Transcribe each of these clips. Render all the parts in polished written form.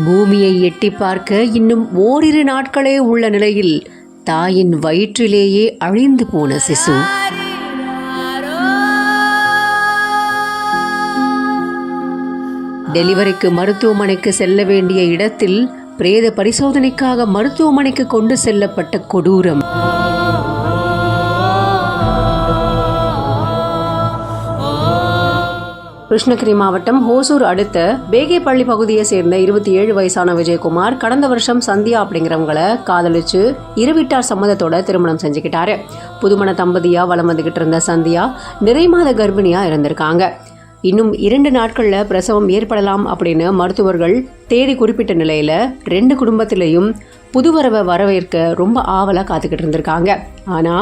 பூமியை எட்டி பார்க்க இன்னும் ஓரிரு நாட்களே உள்ள நிலையில் தாயின் வயிற்றிலேயே அழிந்து போன சிசு. டெலிவரிக்கு மருத்துவமனைக்கு செல்ல வேண்டிய இடத்தில் பிரேத பரிசோதனைக்காக மருத்துவமனைக்கு கொண்டு செல்லப்பட்ட கொடூரம். கிருஷ்ணகிரி மாவட்டம் ஹோசூர் அடுத்த பேகேப்பள்ளி பகுதியை சேர்ந்த 27 வயசான விஜயகுமார் கடந்த வருஷம் சந்தியா அப்படிங்கிறவங்கள காதலிச்சு இருவிட்டார் சம்மதத்தோட திருமணம் செஞ்சுக்கிட்டாரு. புதுமண தம்பதியா வலம் வந்துகிட்டு இருந்த சந்தியா நிறைமாத கர்ப்பிணியா இருந்திருக்காங்க. இன்னும் 2 நாட்கள்ல பிரசவம் ஏற்படலாம் அப்படின்னு மருத்துவர்கள் தேதி குறிப்பிட்ட நிலையில 2 குடும்பத்திலையும் புதுவரவை வரவேற்க ரொம்ப ஆவலா காத்துக்கிட்டு இருந்திருக்காங்க. ஆனா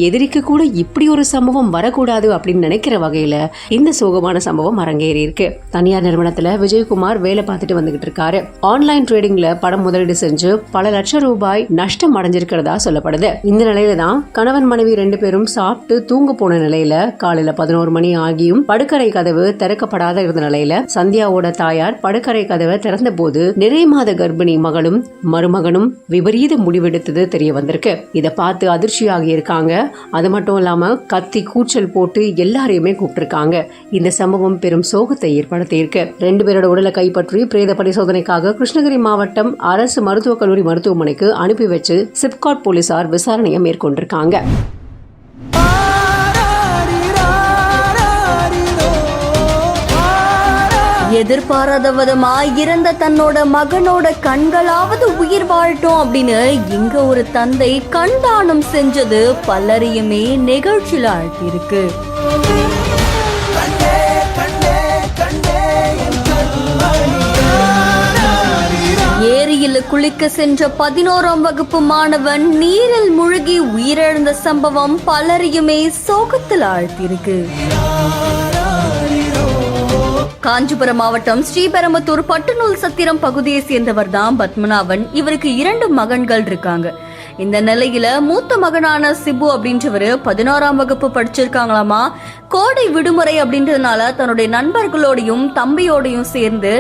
எதிரிக்கு கூட இப்படி ஒரு சம்பவம் வரக்கூடாது அப்படின்னு நினைக்கிற வகையில இந்த சோகமான சம்பவம் அரங்கேறி இருக்கு. தனியார் நிறுவனத்துல விஜயகுமார் வேலை பார்த்துட்டு வந்துகிட்டு இருக்காரு. ஆன்லைன் ட்ரேடிங்ல பணம் முதலீடு செஞ்சு பல லட்சம் ரூபாய் நஷ்டம் அடைஞ்சிருக்கிறதா சொல்லப்படுது. இந்த நிலையில தான் கணவன் மனைவி 2 பேரும் சாப்பிட்டு தூங்க போன நிலையில காலையில 11 மணி ஆகியும் படுக்கறை கதவு திறக்கப்படாத இருந்த நிலையில சந்தியாவோட தாயார் படுக்கறை கதவை திறந்த போது நிறை மாத கர்ப்பிணி மகளும் மருமகனும் விபரீத முடிவெடுத்தது தெரிய வந்திருக்கு. இதை பார்த்து அதிர்ச்சியாகி இருக்காங்க. அது மட்டும் இல்லாம கத்தி கூச்சல் போட்டு எல்லாரையுமே கூப்பிட்டிருக்காங்க. இந்த சம்பவம் பெரும் சோகத்தை ஏற்படுத்தி இருக்கு. 2 பேரோட உடலை கைப்பற்றி பிரேத பரிசோதனைக்காக கிருஷ்ணகிரி மாவட்டம் அரசு மருத்துவக் கல்லூரி மருத்துவமனைக்கு அனுப்பி வச்சு சிப்காட் போலீசார் விசாரணையை மேற்கொண்டிருக்காங்க. எதிர்பாராத விதமா இறந்த தன்னோட மகனோட கண்களாவது உயிர் வாழட்டும் அப்படின்னு இங்க ஒரு தந்தை கண்தானம் செஞ்சது பலரையுமே நிகழ்ச்சியில ஆழ்த்தியிருக்கு. ஏரியில் குளிக்க சென்ற 11ஆம் வகுப்பு மாணவன் நீரில் மூழ்கி உயிரிழந்த சம்பவம் பலரையுமே சோகத்தில் ஆழ்த்தியிருக்கு. காஞ்சிபுரம் மாவட்டம் ஸ்ரீபெரும்புத்தூர் பட்டுநூல் சத்திரம் பகுதியை சேர்ந்தவர் தான் பத்மநாபன். இவருக்கு 2 மகன்கள் இருக்காங்க. இந்த நிலையில மூத்த மகனான சிபு அப்படின்றவரு 11ஆம் வகுப்பு படிச்சிருக்காங்களாமா. கோடை விடுமுறை அப்படின்றதுனால தன்னுடைய நண்பர்களோடையும் தம்பியோடையும் சேர்ந்து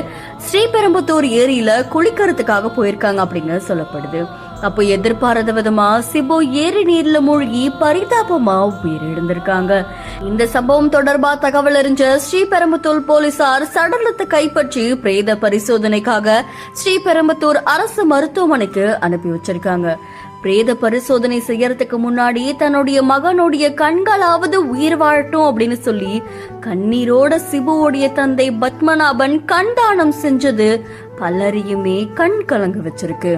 ஸ்ரீபெரும்புத்தூர் ஏரியில குளிக்கிறதுக்காக போயிருக்காங்க அப்படின்னு சொல்லப்படுது. அப்போ எதிர்பாராத விதமா சிபு ஏரி நீர்ல மூழ்கி பரிதாபமா உயிரிழந்திருக்காங்க. இந்த சம்பவம் தொடர்பா தகவல் அறிஞ்ச ஸ்ரீபெரும்புத்தூர் போலீசார் சடலத்தை கைப்பற்றி பிரேத பரிசோதனைக்காக ஸ்ரீபெரும்புத்தூர் அரசு மருத்துவமனைக்கு அனுப்பி வச்சிருக்காங்க. பிரேத பரிசோதனை செய்யறதுக்கு முன்னாடி தன்னுடைய மகனுடைய கண்களாவது உயிர் வாழட்டும் அப்படின்னு சொல்லி கண்ணீரோட சிபுவோடைய தந்தை பத்மநாபன் கண்தானம் செஞ்சது பலரையுமே கண் கலங்க வச்சிருக்கு.